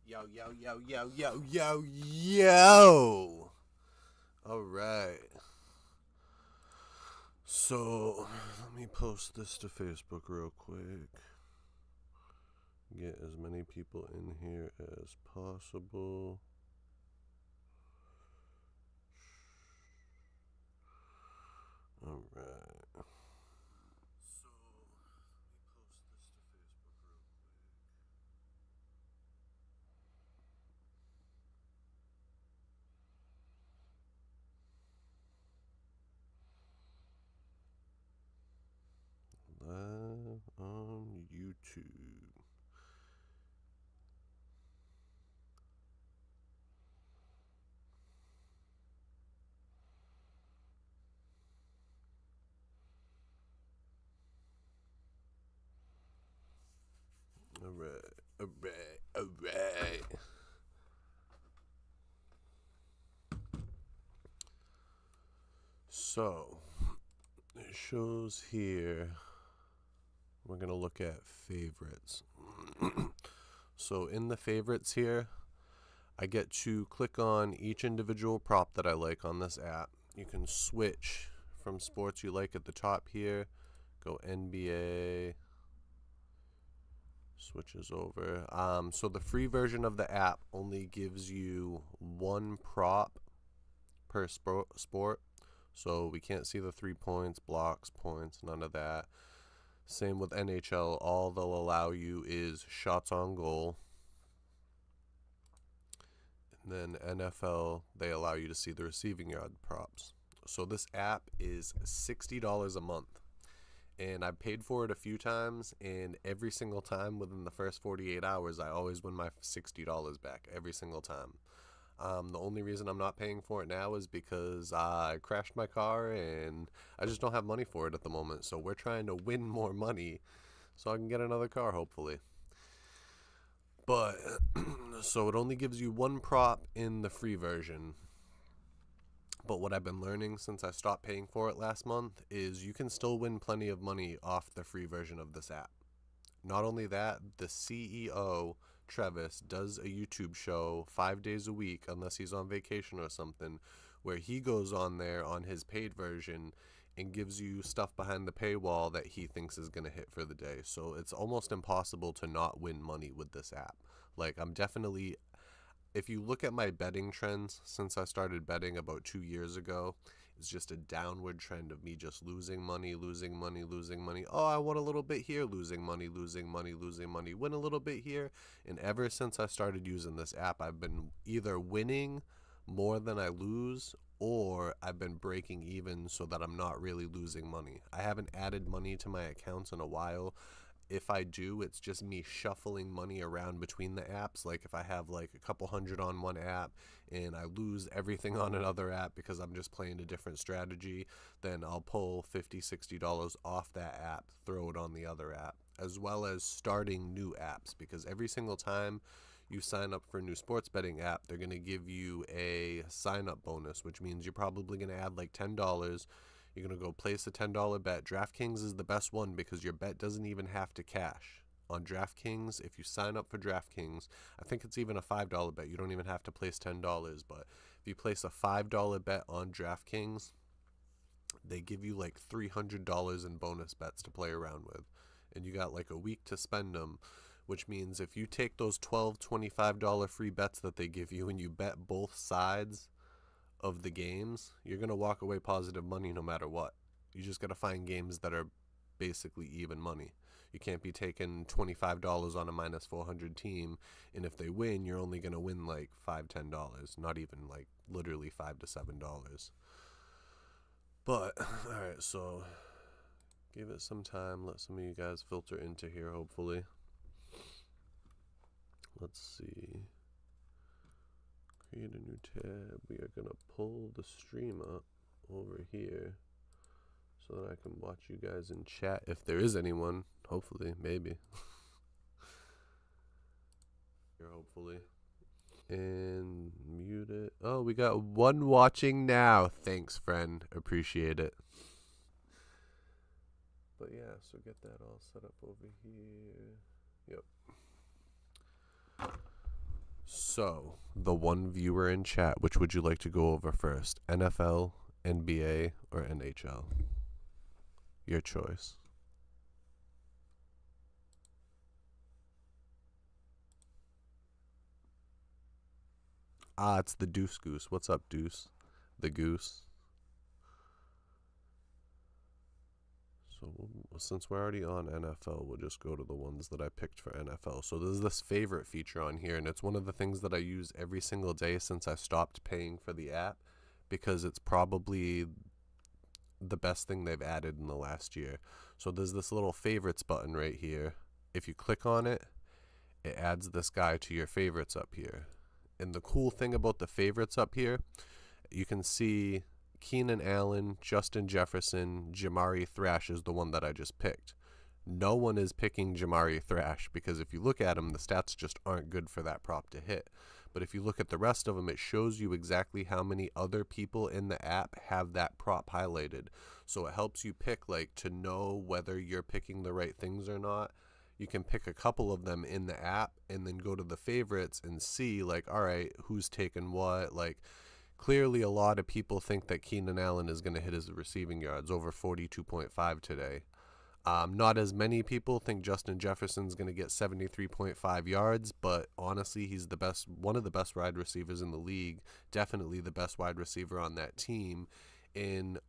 Yo, yo, yo, yo, yo, yo, yo. All right. So, let me post this to Facebook real quick. Get as many people in here as possible. All right. So, let me post this to Facebook real quick. Live on YouTube. All right. All right. All right. So, it shows here we're going to look at favorites. So in the favorites here, I get to click on each individual prop that I like on this app. You can switch from sports you like at the top here, go NBA, switches over. So the free version of the app only gives you one prop per sport. So we can't see the 3 points, blocks, points, none of that. Same with NHL. All they'll allow you is shots on goal. And then NFL, they allow you to see the receiving yard props. So this app is $60 a month. And I've paid for it a few times, and every single time within the first 48 hours, I always win my $60 back every single time. The only reason I'm not paying for it now is because I crashed my car and I just don't have money for it at the moment. So we're trying to win more money so I can get another car, hopefully. But, so it only gives you one prop in the free version. But what I've been learning since I stopped paying for it last month is you can still win plenty of money off the free version of this app. Not only that, the CEO, Travis, does a YouTube show 5 days a week, unless he's on vacation or something, where he goes on there on his paid version and gives you stuff behind the paywall that he thinks is going to hit for the day. So it's almost impossible to not win money with this app. Like, I'm definitely, if you look at my betting trends since I started betting about 2 years ago, it's just a downward trend of me just losing money, losing money, losing money. Oh, I won a little bit here, losing money, losing money, losing money, win a little bit here. And ever since I started using this app, I've been either winning more than I lose, or I've been breaking even so that I'm not really losing money. I haven't added money to my accounts in a while. If I do, it's just me shuffling money around between the apps. Like if I have like a couple hundred on one app and I lose everything on another app because I'm just playing a different strategy, then I'll pull $50, $60 off that app, throw it on the other app, as well as starting new apps, because every single time you sign up for a new sports betting app, they're going to give you a sign up bonus, which means you're probably going to add like $10. You're going to go place a $10 bet. DraftKings is the best one because your bet doesn't even have to cash. On DraftKings, if you sign up for DraftKings, I think it's even a $5 bet. You don't even have to place $10. But if you place a $5 bet on DraftKings, they give you like $300 in bonus bets to play around with. And you got like a week to spend them, which means if you take those $12, $25 free bets that they give you and you bet both sides of the games, you're going to walk away positive money no matter what. You just got to find games that are basically even money. You can't be taking $25 on a minus 400 team, and if they win, you're only going to win like $5, $10, not even like literally $5 to $7. But, alright, so give it some time. Let some of you guys filter into here, hopefully. Let's see. Create a new tab. We are going to pull the stream up over here so that I can watch you guys in chat if there is anyone. Hopefully, maybe. Here, hopefully. And mute it. Oh, we got one watching now. Thanks, friend. Appreciate it. But yeah, so get that all set up over here. Yep. So, the one viewer in chat, which would you like to go over first? NFL, NBA, or NHL? Your choice. It's the Deuce Goose. What's up, Deuce? The Goose. So since we're already on NFL, we'll just go to the ones that I picked for NFL. So there's this favorite feature on here, and it's one of the things that I use every single day since I stopped paying for the app, because it's probably the best thing they've added in the last year. So there's this little favorites button right here. If you click on it, it adds this guy to your favorites up here. And the cool thing about the favorites up here, you can see Keenan Allen, Justin Jefferson, Jamari Thrash is the one that I just picked. No one is picking Jamari Thrash because if you look at him, the stats just aren't good for that prop to hit. But if you look at the rest of them, it shows you exactly how many other people in the app have that prop highlighted. So it helps you pick, like, to know whether you're picking the right things or not. You can pick a couple of them in the app and then go to the favorites and see, like, all right, who's taken what. Like, clearly a lot of people think that Keenan Allen is going to hit his receiving yards over 42.5 today. Not as many people think Justin Jefferson's going to get 73.5 yards, but honestly, he's the best, one of the best wide receivers in the league, definitely the best wide receiver on that team. And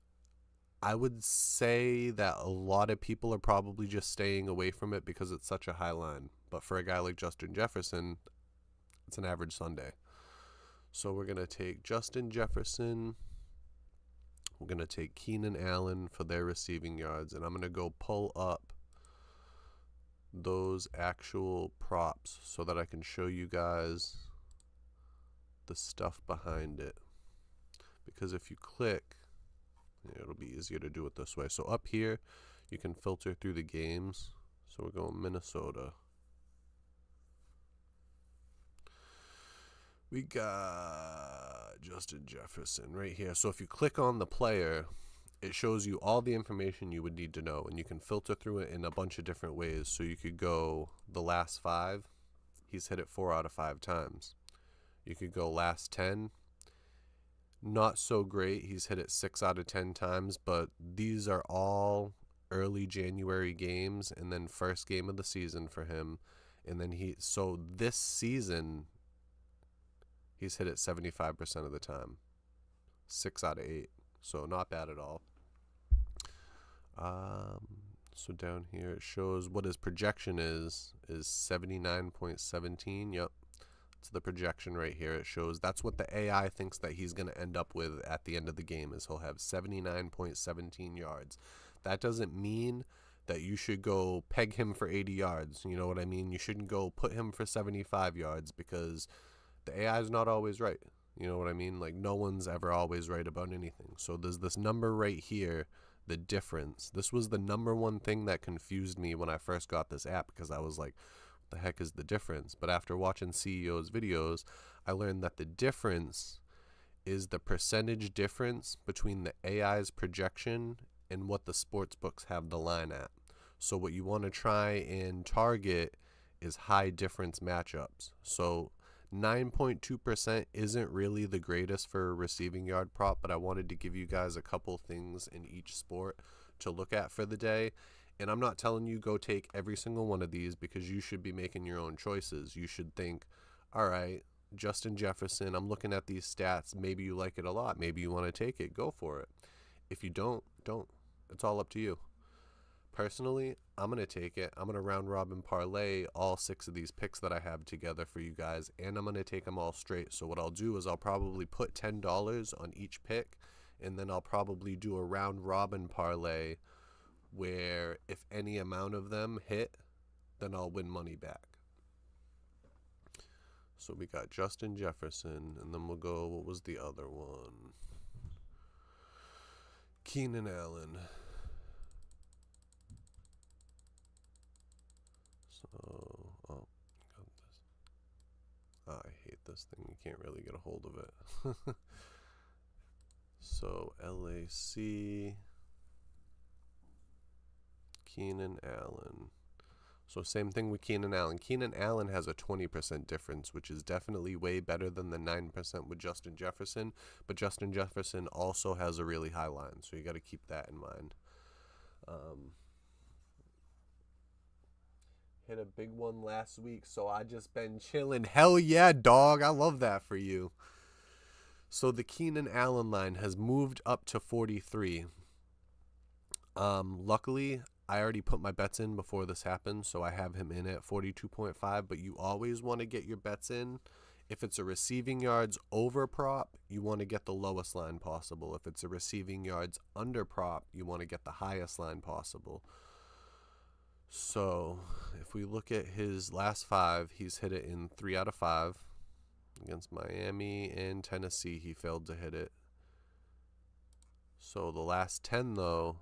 I would say that a lot of people are probably just staying away from it because it's such a high line. But for a guy like Justin Jefferson, it's an average Sunday. So we're going to take Justin Jefferson. We're going to take Keenan Allen for their receiving yards. And I'm going to go pull up those actual props so that I can show you guys the stuff behind it. Because if you click, it'll be easier to do it this way. So up here, you can filter through the games. So we're going Minnesota. We got Justin Jefferson right here. So if you click on the player, it shows you all the information you would need to know. And you can filter through it in a bunch of different ways. So you could go the last 5. He's hit it 4 out of 5 times. You could go last 10. Not so great. He's hit it 6 out of 10 times. But these are all early January games. And then first game of the season for him. And then so this season, he's hit it 75% of the time. 6 out of 8. So not bad at all. So down here it shows what his projection is 79.17. Yep. It's the projection right here. It shows that's what the AI thinks that he's going to end up with at the end of the game is he'll have 79.17 yards. That doesn't mean that you should go peg him for 80 yards. You know what I mean? You shouldn't go put him for 75 yards because the AI is not always right. You know what I mean? Like, no one's ever always right about anything. So there's this number right here, the difference. This was the number one thing that confused me when I first got this app because I was like, what the heck is the difference? But after watching CEO's videos, I learned that the difference is the percentage difference between the AI's projection and what the sports books have the line at. So what you want to try and target is high difference matchups. So 9.2% isn't really the greatest for a receiving yard prop, but I wanted to give you guys a couple things in each sport to look at for the day. And I'm not telling you go take every single one of these because you should be making your own choices. You should think, all right, Justin Jefferson, I'm looking at these stats. Maybe you like it a lot. Maybe you want to take it. Go for it. If you don't. It's all up to you. Personally, I'm going to take it. I'm going to round robin parlay all 6 of these picks that I have together for you guys, and I'm going to take them all straight. So what I'll do is I'll probably put $10 on each pick, and then I'll probably do a round robin parlay where if any amount of them hit, then I'll win money back. So we got Justin Jefferson, and then we'll go, what was the other one? Keenan Allen. So, got this. I hate this thing. You can't really get a hold of it. So, LAC, Keenan Allen. So same thing with Keenan Allen. Keenan Allen has a 20% difference, which is definitely way better than the 9% with Justin Jefferson. But Justin Jefferson also has a really high line, so you got to keep that in mind. Hit a big one last week, so I just been chilling. Hell yeah, dog. I love that for you. So the Keenan Allen line has moved up to 43. Luckily, I already put my bets in before this happened, so I have him in at 42.5, but you always want to get your bets in. If it's a receiving yards over prop, you want to get the lowest line possible. If it's a receiving yards under prop, you want to get the highest line possible. So if we look at his last 5, he's hit it in 3 out of 5. Against Miami and Tennessee, he failed to hit it. So the last 10, though,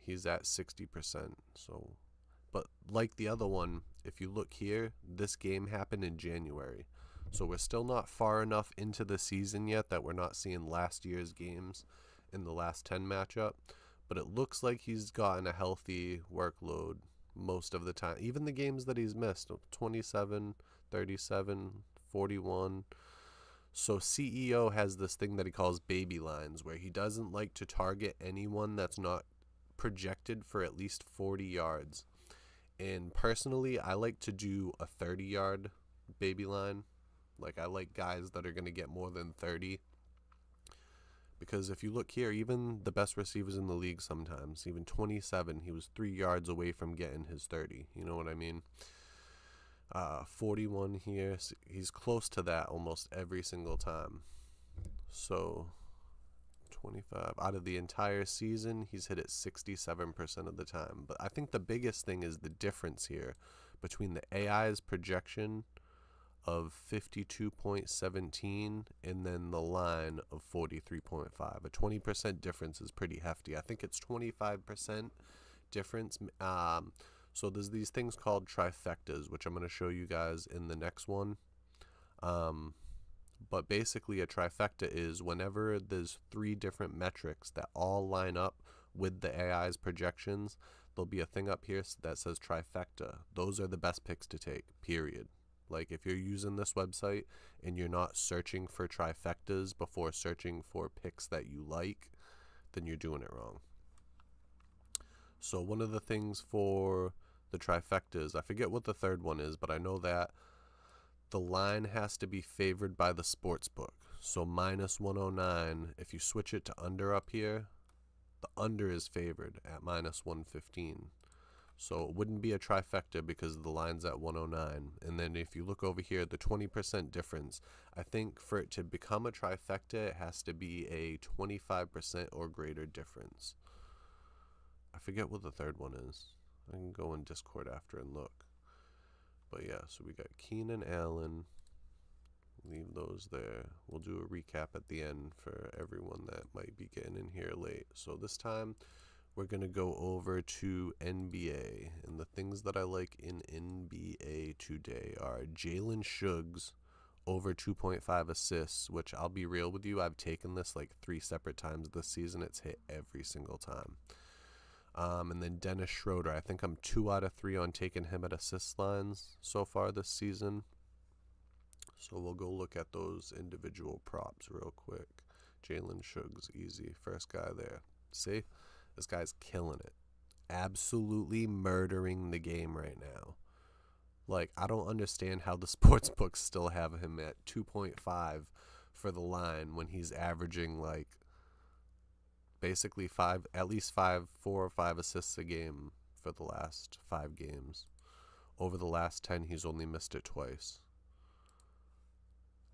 he's at 60%. So, but like the other one, if you look here, this game happened in January. So we're still not far enough into the season yet that we're not seeing last year's games in the last 10 matchup. But it looks like he's gotten a healthy workload most of the time. Even the games that he's missed, 27, 37, 41. So CEO has this thing that he calls baby lines, where he doesn't like to target anyone that's not projected for at least 40 yards. And personally, I like to do a 30-yard baby line. Like, I like guys that are going to get more than 30. Because if you look here, even the best receivers in the league sometimes, even 27, he was 3 yards away from getting his 30. You know what I mean? 41 here. He's close to that almost every single time. So 25 out of the entire season, he's hit it 67% of the time. But I think the biggest thing is the difference here between the AI's projection of 52.17 and then the line of 43.5. A 20% difference is pretty hefty. I think it's 25% difference. So there's these things called trifectas, which I'm going to show you guys in the next one. But basically a trifecta is whenever there's 3 different metrics that all line up with the AI's projections, there'll be a thing up here that says trifecta. Those are the best picks to take, period. Like, if you're using this website and you're not searching for trifectas before searching for picks that you like, then you're doing it wrong. So one of the things for the trifectas, I forget what the third one is, but I know that the line has to be favored by the sports book. So minus 109, if you switch it to under up here, the under is favored at minus 115. So it wouldn't be a trifecta because the line's at 109. And then if you look over here, the 20% difference, I think for it to become a trifecta, it has to be a 25% or greater difference. I forget what the third one is. I can go in Discord after and look. But yeah, so we got Keenan Allen. Leave those there. We'll do a recap at the end for everyone that might be getting in here late. So this time, we're going to go over to NBA. And the things that I like in NBA today are Jalen Suggs over 2.5 assists, which I'll be real with you, I've taken this like 3 separate times this season. It's hit every single time. And then Dennis Schroeder, I think I'm 2 out of 3 on taking him at assist lines so far this season. So we'll go look at those individual props real quick. Jalen Suggs, easy. First guy there. See? This guy's killing it. Absolutely murdering the game right now. Like, I don't understand how the sports books still have him at 2.5 for the line when he's averaging like basically at least 4 or 5 assists a game for the last 5 games. Over the last 10, he's only missed it twice.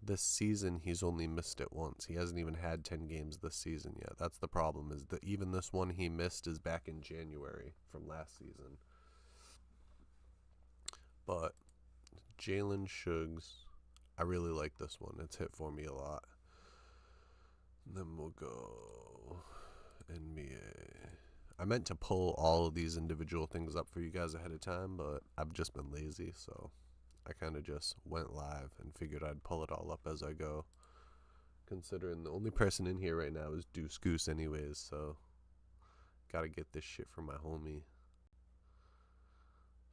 This season, he's only missed it once. He hasn't even had 10 games this season yet. That's the problem, is that even this one he missed is back in January from last season. But Jalen Suggs, I really like this one. It's hit for me a lot. And then we'll go NBA. I meant to pull all of these individual things up for you guys ahead of time, but I've just been lazy, so I kind of just went live and figured I'd pull it all up as I go. Considering the only person in here right now is Deuce Goose anyways, so gotta get this shit from my homie.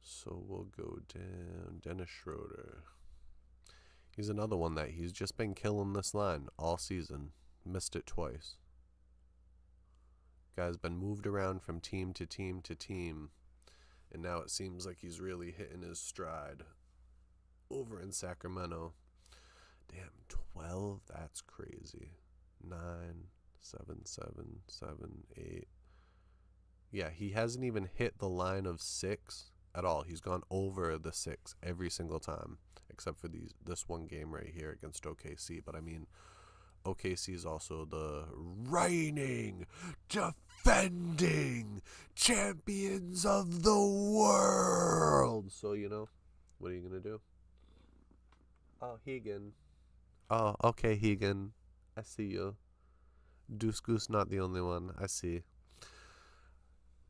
So we'll go down. Dennis Schroeder. He's another one that he's just been killing this line all season. Missed it twice. Guy's been moved around from team to team to team. And now it seems like he's really hitting his stride over in Sacramento. Damn, 12? That's crazy. 9, 7, 7, 7, 8. Yeah, he hasn't even hit the line of 6 at all. He's gone over the 6 every single time, except for this one game right here against OKC. But I mean, OKC is also the reigning, defending champions of the world. So, you know, what are you going to do? Oh, Hegan. Oh, okay, Hegan. I see you. Deuce Goose not the only one. I see.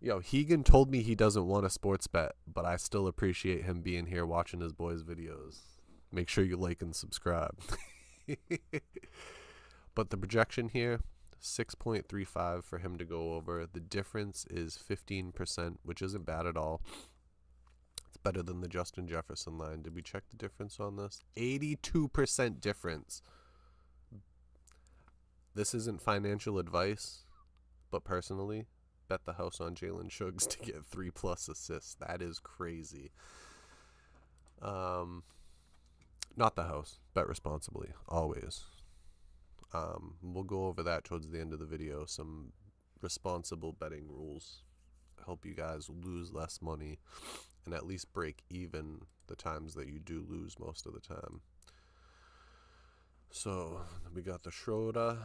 Yo, Hegan told me he doesn't want a sports bet, but I still appreciate him being here watching his boys' videos. Make sure you like and subscribe. But the projection here, 6.35 for him to go over. The difference is 15%, which isn't bad at all. It's better than the Justin Jefferson line. Did we check the difference on this? 82% difference. This isn't financial advice, but personally, bet the house on Jalen Suggs to get 3+ assists. That is crazy. Not the house. Bet responsibly, always. We'll go over that towards the end of the video. Some responsible betting rules. Help you guys lose less money and at least break even the times that you do lose most of the time. So we got the Schroeder.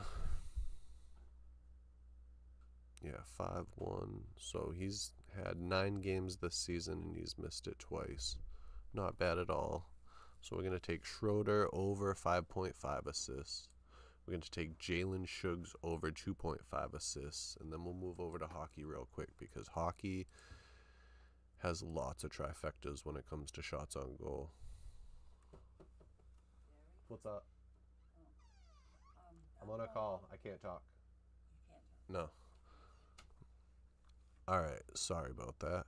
Yeah, 5-1. So he's had 9 games this season and he's missed it twice. Not bad at all. So we're going to take Schroeder over 5.5 assists. We're going to take Jalen Suggs over 2.5 assists. And then we'll move over to hockey real quick because hockey has lots of trifectas when it comes to shots on goal. What's up? I'm on a call. I can't talk. No. All right. Sorry about that.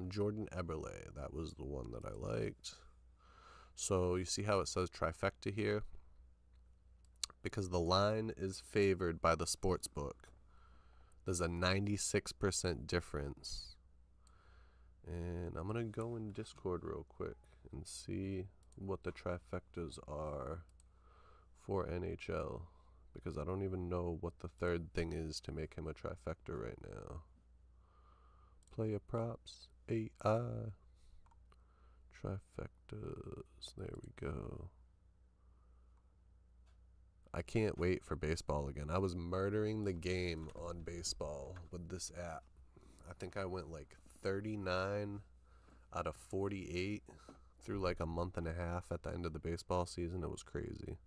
Jordan Eberle. That was the one that I liked. So you see how it says trifecta here? Because the line is favored by the sports book. There's a 96% difference. And I'm going to go in Discord real quick and see what the trifectas are for NHL. Because I don't even know what the third thing is to make him a trifecta right now. Player props, AI. Trifectas. There we go. I can't wait for baseball again. I was murdering the game on baseball with this app. I think I went like 39 out of 48 through like a month and a half at the end of the baseball season. It was crazy.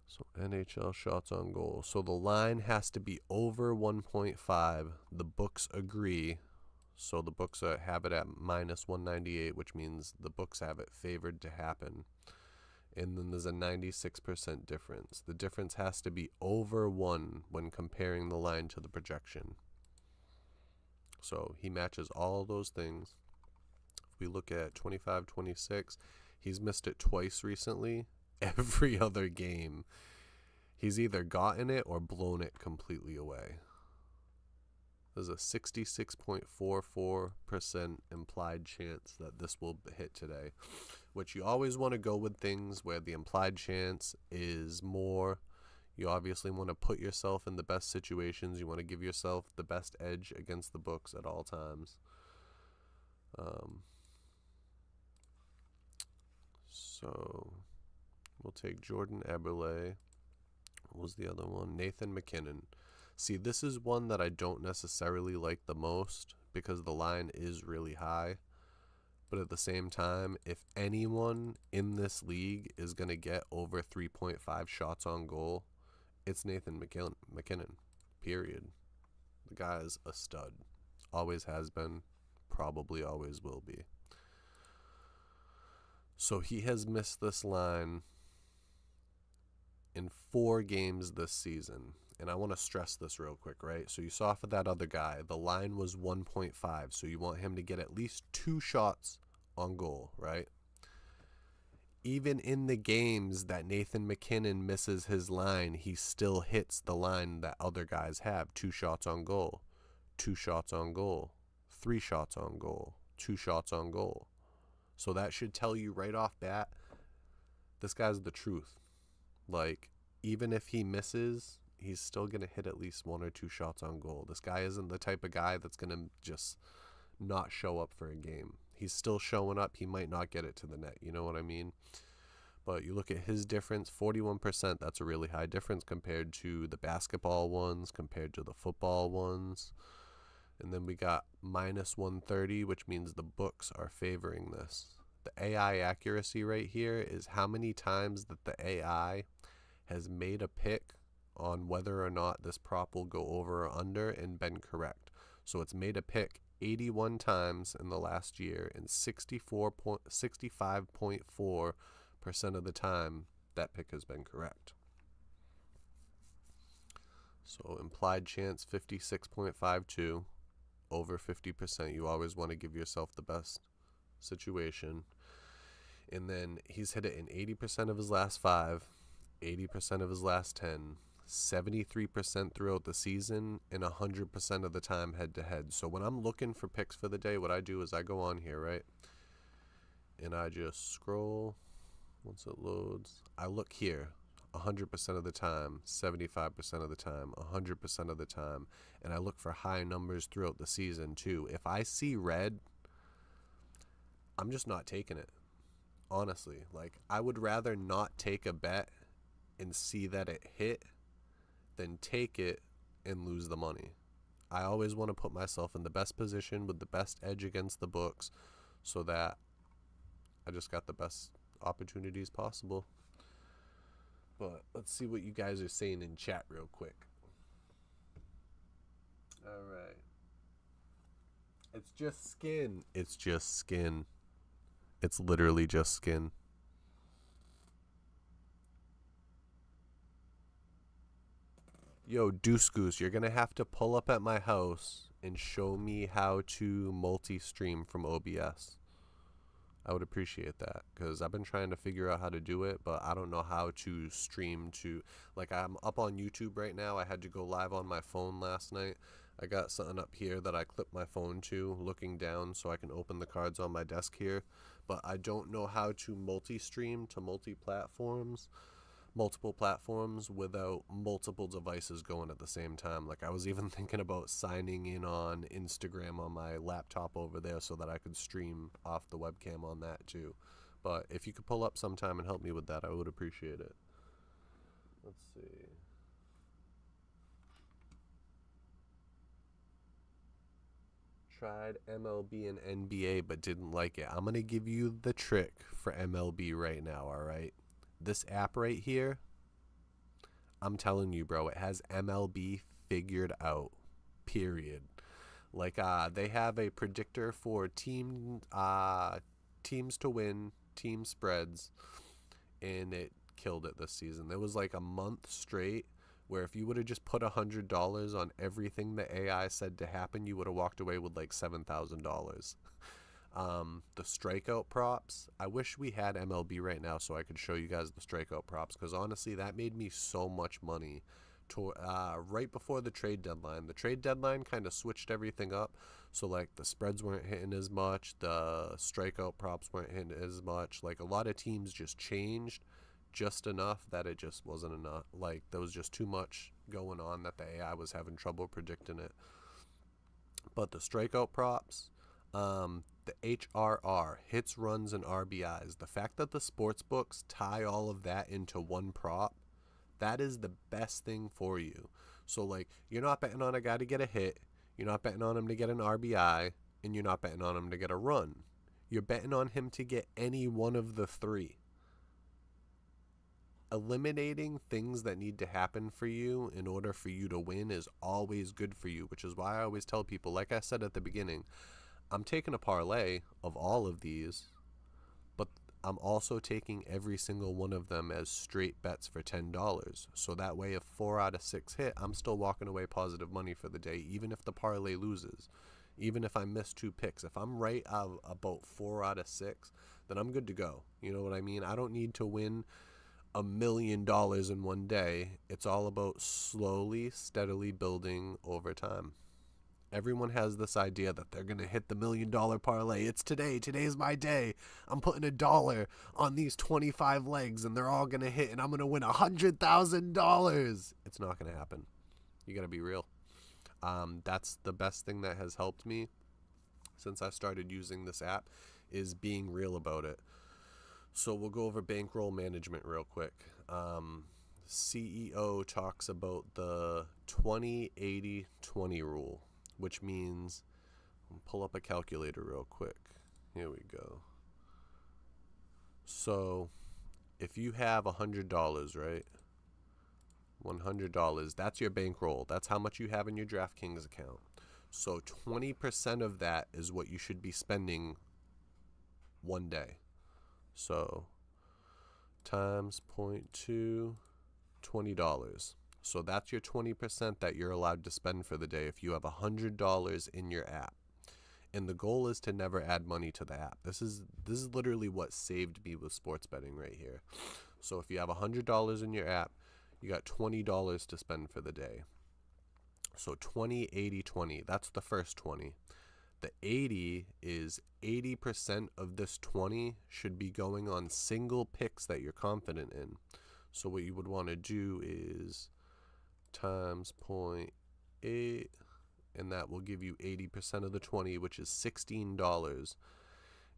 So NHL shots on goal. So the line has to be over 1.5. The books agree. So the books have it at minus 198, which means the books have it favored to happen. And then there's a 96% difference. The difference has to be over 1 when comparing the line to the projection. So he matches all those things. If we look at 25-26, he's missed it twice recently. Every other game, he's either gotten it or blown it completely away. There's a 66.44% implied chance that this will hit today, which you always want to go with things where the implied chance is more. You obviously want to put yourself in the best situations. You want to give yourself the best edge against the books at all times. So we'll take Jordan Eberle. What was the other one? Nathan McKinnon. See, this is one that I don't necessarily like the most because the line is really high. But at the same time, if anyone in this league is going to get over 3.5 shots on goal, it's Nathan McKinnon, period. The guy is a stud. Always has been, probably always will be. So he has missed this line in 4 games this season. And I want to stress this real quick, right? So you saw for that other guy, the line was 1.5. So you want him to get at least 2 shots on goal, right? Even in the games that Nathan McKinnon misses his line, he still hits the line that other guys have. 2 shots on goal, 2 shots on goal, 3 shots on goal, 2 shots on goal. So that should tell you right off bat, this guy's the truth. Like, even if he misses, he's still going to hit at least 1 or 2 shots on goal. This guy isn't the type of guy that's going to just not show up for a game. He's still showing up. He might not get it to the net. You know what I mean? But you look at his difference, 41%. That's a really high difference compared to the basketball ones, compared to the football ones. And then we got minus 130, which means the books are favoring this. The AI accuracy right here is how many times that the AI has made a pick on whether or not this prop will go over or under and been correct. So it's made a pick 81 times in the last year, and 65.4% of the time that pick has been correct. So implied chance 56.52, over 50%. You always want to give yourself the best situation. And then he's hit it in 80% of his last 5, 80% of his last 10, 73% throughout the season, and 100% of the time head-to-head. So when I'm looking for picks for the day, what I do is I go on here, right? And I just scroll. Once it loads, I look here 100% of the time, 75% of the time, 100% of the time. And I look for high numbers throughout the season, too. If I see red, I'm just not taking it. Honestly, like, I would rather not take a bet and see that it hit than take it and lose the money. I always want to put myself in the best position with the best edge against the books so that I just got the best opportunities possible. But let's see what you guys are saying in chat real quick. All right. It's just skin. It's just skin. It's literally just skin. Yo, Deuce Goose, you're going to have to pull up at my house and show me how to multi-stream from OBS. I would appreciate that, because I've been trying to figure out how to do it, but I don't know how to stream to, like, I'm up on YouTube right now. I had to go live on my phone last night. I got something up here that I clip my phone to, looking down, so I can open the cards on my desk here, but I don't know how to multi-stream to multiple platforms without multiple devices going at the same time. Like, I was even thinking about signing in on Instagram on my laptop over there so that I could stream off the webcam on that too. But if you could pull up sometime and help me with that, I would appreciate it. Let's see. Tried MLB and NBA but didn't like it. I'm going to give you the trick for MLB right now, all right? This app right here, I'm telling you, bro, it has MLB figured out, period. Like, they have a predictor for teams to win, team spreads, and it killed it this season. There was like a month straight where if you would have just put $100 on everything the AI said to happen, you would have walked away with like $7,000. The strikeout props, I wish we had MLB right now so I could show you guys the strikeout props, because honestly that made me so much money right before the trade deadline. The trade deadline kind of switched everything up, so like the spreads weren't hitting as much, the strikeout props weren't hitting as much. Like, a lot of teams just changed just enough that it just wasn't enough. Like, there was just too much going on that the AI was having trouble predicting it. But the strikeout props, the HRR, hits, runs, and RBIs, the fact that the sports books tie all of that into one prop, that is the best thing for you. So, like, you're not betting on a guy to get a hit, you're not betting on him to get an RBI, and you're not betting on him to get a run. You're betting on him to get any one of the 3. Eliminating things that need to happen for you in order for you to win is always good for you, which is why I always tell people, like I said at the beginning, I'm taking a parlay of all of these, but I'm also taking every single one of them as straight bets for $10. So that way, if 4 out of 6 hit, I'm still walking away positive money for the day, even if the parlay loses. Even if I miss 2 picks. If I'm right about 4 out of 6, then I'm good to go. You know what I mean? I don't need to win $1 million in one day. It's all about slowly, steadily building over time. Everyone has this idea that they're going to hit the $1 million parlay. It's today. Today's my day. I'm putting $1 on these 25 legs and they're all going to hit and I'm going to win $100,000. It's not going to happen. You got to be real. That's the best thing that has helped me since I started using this app, is being real about it. So we'll go over bankroll management real quick. CEO talks about the 20-80-20 rule, which means, I'll pull up a calculator real quick. Here we go. So if you have $100, right? $100, that's your bankroll. That's how much you have in your DraftKings account. So 20% of that is what you should be spending one day. So times 0.2, $20. So that's your 20% that you're allowed to spend for the day if you have $100 in your app. And the goal is to never add money to the app. This is literally what saved me with sports betting right here. So if you have $100 in your app, you got $20 to spend for the day. So 20-80-20, that's the first 20. The 80 is 80% of this 20 should be going on single picks that you're confident in. So what you would want to do is times 0.8, and that will give you 80% of the 20, which is $16.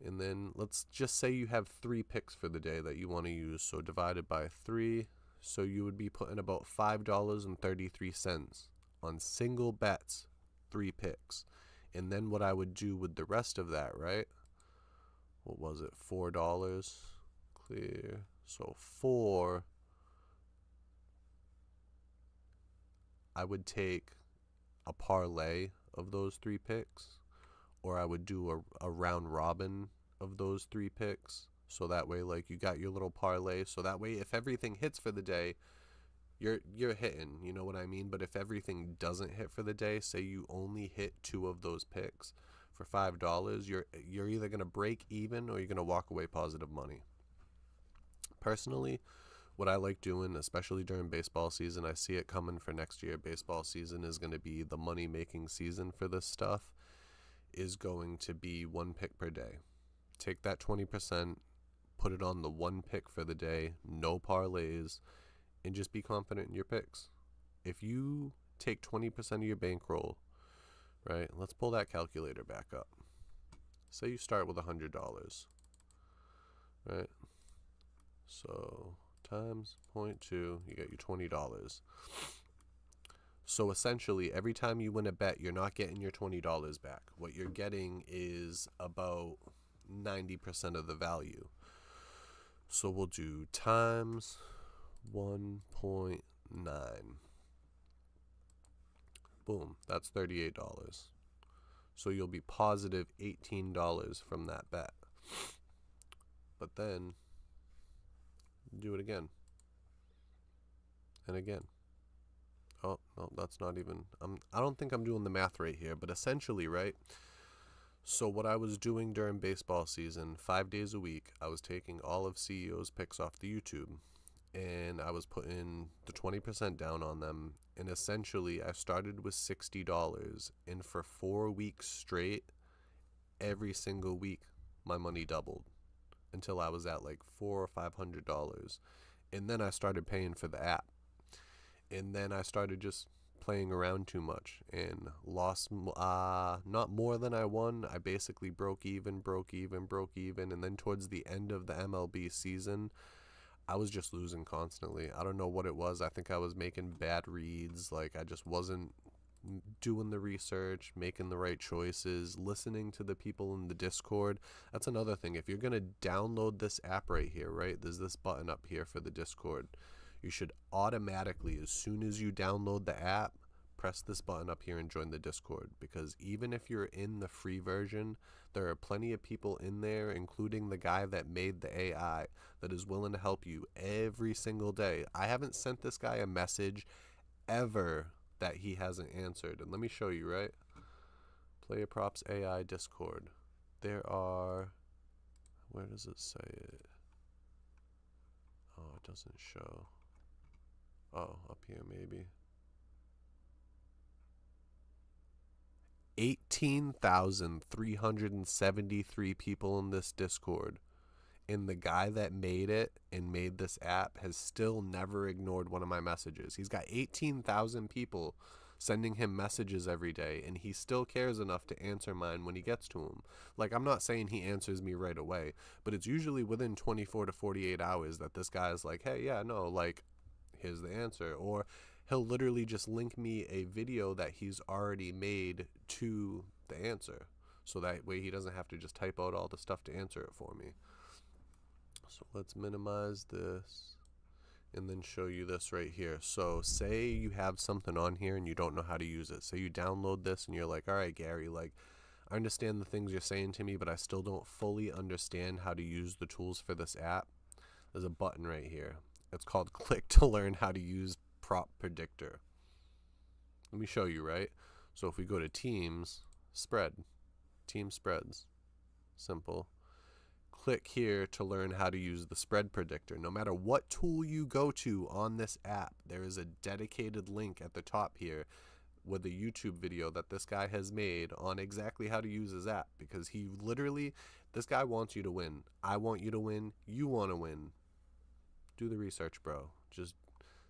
And then let's just say you have 3 picks for the day that you want to use. So divided by 3, so you would be putting about $5.33 on single bets, 3 picks. And then what I would do with the rest of that, right? What was it? $4. Clear. So 4. I would take a parlay of those 3 picks, or I would do a round robin of those 3 picks. So that way, like, you got your little parlay. So that way, if everything hits for the day, you're hitting, you know what I mean? But if everything doesn't hit for the day, say you only hit 2 of those picks for $5, you're either going to break even or you're going to walk away positive money. Personally, what I like doing, especially during baseball season, I see it coming for next year. Baseball season is going to be the money-making season for this stuff, is going to be 1 pick per day. Take that 20%, put it on the 1 pick for the day, no parlays, and just be confident in your picks. If you take 20% of your bankroll, right? Let's pull that calculator back up. Say you start with $100, right? So times 0.2, you get your $20. So essentially, every time you win a bet, you're not getting your $20 back. What you're getting is about 90% of the value. So we'll do times 1.9. Boom, that's $38. So you'll be positive $18 from that bet. But then do it again and again. Oh, no, that's not even, I don't think I'm doing the math right here, but essentially, right? So what I was doing during baseball season, 5 days a week, I was taking all of CEO's picks off the YouTube, and I was putting the 20% down on them. And essentially, I started with $60, and for 4 weeks straight, every single week, my money doubled until I was at like $400 or $500. And then I started paying for the app. And then I started just playing around too much and lost not more than I won. I basically broke even. And then towards the end of the MLB season, I was just losing constantly. I don't know what it was. I think I was making bad reads. Like, I just wasn't doing the research, making the right choices, listening to the people in the Discord. That's another thing. If you're going to download this app right here, right, there's this button up here for the Discord. You should automatically, as soon as you download the app, press this button up here and join the Discord, because even if you're in the free version, there are plenty of people in there, including the guy that made the AI, that is willing to help you every single day. I haven't sent this guy a message ever that he hasn't answered. And let me show you, right? Player Props AI Discord. There are, where does it say it? Oh, it doesn't show. Oh, up here maybe. 18,373 people in this Discord. And the guy that made it and made this app has still never ignored one of my messages. He's got 18,000 people sending him messages every day, and he still cares enough to answer mine when he gets to them. Like, I'm not saying he answers me right away, but it's usually within 24 to 48 hours that this guy is like, hey, yeah, no, like, here's the answer. Or he'll literally just link me a video that he's already made to the answer, so that way he doesn't have to just type out all the stuff to answer it for me. So let's minimize this and then show you this right here. So say you have something on here and you don't know how to use it. Say you download this and you're like, all right, Gary, like, I understand the things you're saying to me, but I still don't fully understand how to use the tools for this app. There's a button right here. It's called click to learn how to use prop predictor. Let me show you, right? So if we go to teams, spread, team spreads, simple. Click here to learn how to use the spread predictor. No matter what tool you go to on this app, there is a dedicated link at the top here with a YouTube video that this guy has made on exactly how to use his app, because he literally, this guy wants you to win. I want you to win. You want to win. Do the research, bro. Just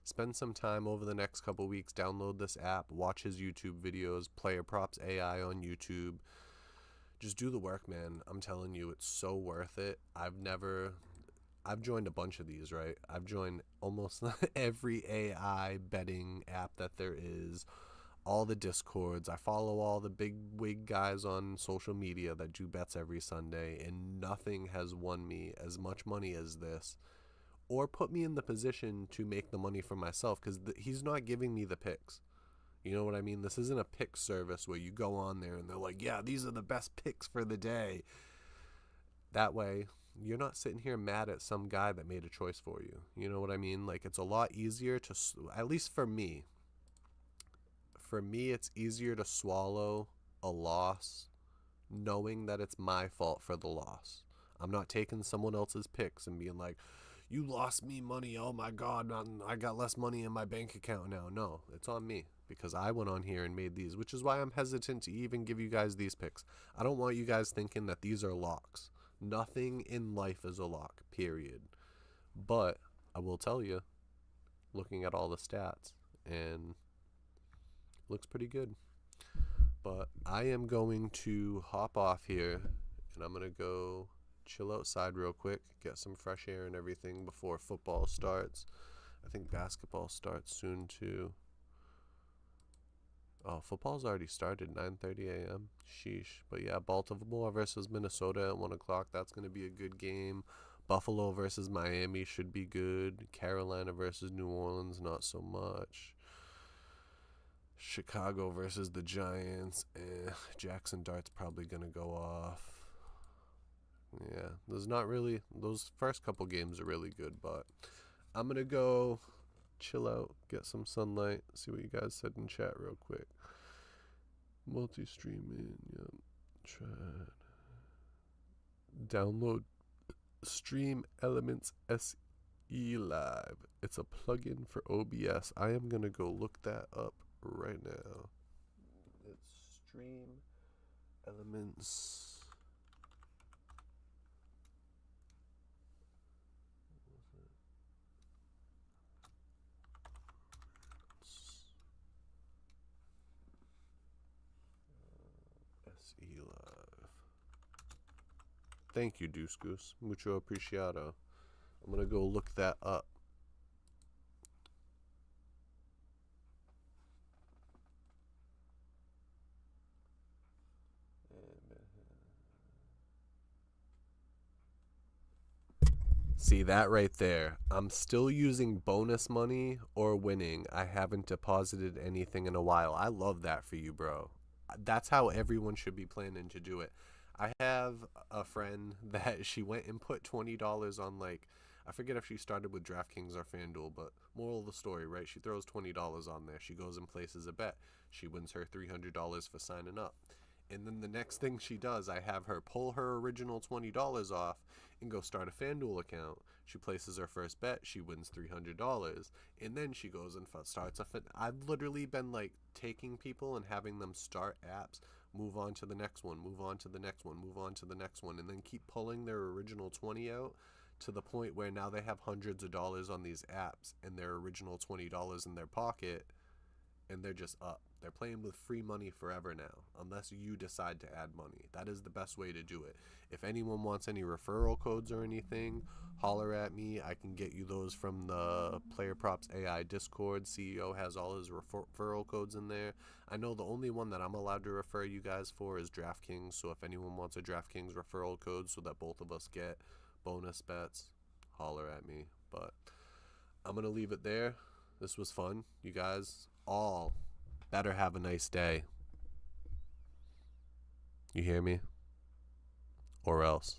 spend some time over the next couple weeks, download this app, watch his YouTube videos, Player Props AI on YouTube. Just do the work, man. I'm telling you, it's so worth it. I've joined a bunch of these, right? I've joined almost every AI betting app that there is, all the Discords. I follow all the big wig guys on social media that do bets every Sunday, and nothing has won me as much money as this, or put me in the position to make the money for myself, because he's not giving me the picks. You know what I mean? This isn't a pick service where you go on there and they're like, yeah, these are the best picks for the day. That way, you're not sitting here mad at some guy that made a choice for you. You know what I mean? Like, it's a lot easier to, at least for me, it's easier to swallow a loss knowing that it's my fault for the loss. I'm not taking someone else's picks and being like, you lost me money. Oh my God, I got less money in my bank account now. No, it's on me, because I went on here and made these, which is why I'm hesitant to even give you guys these picks. I don't want you guys thinking that these are locks. Nothing in life is a lock, period. But I will tell you, looking at all the stats, and looks pretty good. But I am going to hop off here, and I'm going to go chill outside real quick, get some fresh air and everything before football starts. I think basketball starts soon too. Oh, football's already started, 9:30 a.m. Sheesh. But yeah, Baltimore versus Minnesota at 1 o'clock. That's going to be a good game. Buffalo versus Miami should be good. Carolina versus New Orleans, not so much. Chicago versus the Giants. Jackson Dart's probably going to go off. Yeah, there's not really, those first couple games are really good, but I'm going to go chill out, get some sunlight, see what you guys said in chat real quick. Multi-streaming, yep. Try download Stream Elements SE Live. It's a plugin for OBS. I am going to go look that up right now. It's Stream Elements. SE Live. Thank you, Deuce Goose. Mucho apreciado. I'm going to go look that up. See that right there? I'm still using bonus money or winning. I haven't deposited anything in a while. I love that for you, bro. That's how everyone should be planning to do it. I have a friend that she went and put $20 on, like, I forget if she started with DraftKings or FanDuel, but moral of the story, right? She throws $20 on there. She goes and places a bet. She wins her $300 for signing up. And then the next thing she does, I have her pull her original $20 off and go start a FanDuel account. She places her first bet. She wins $300. And then she goes and starts a fit. I've literally been like taking people and having them start apps, move on to the next one, move on to the next one, move on to the next one, and then keep pulling their original 20 out to the point where now they have hundreds of dollars on these apps and their original $20 in their pocket, and they're just up. They're playing with free money forever now, unless you decide to add money. That is the best way to do it. If anyone wants any referral codes or anything, holler at me. I can get you those from the Player Props AI Discord. CEO has all his referral codes in there. I know the only one that I'm allowed to refer you guys for is DraftKings, so if anyone wants a DraftKings referral code so that both of us get bonus bets, holler at me. But I'm going to leave it there. This was fun. You guys all better have a nice day. You hear me? Or else.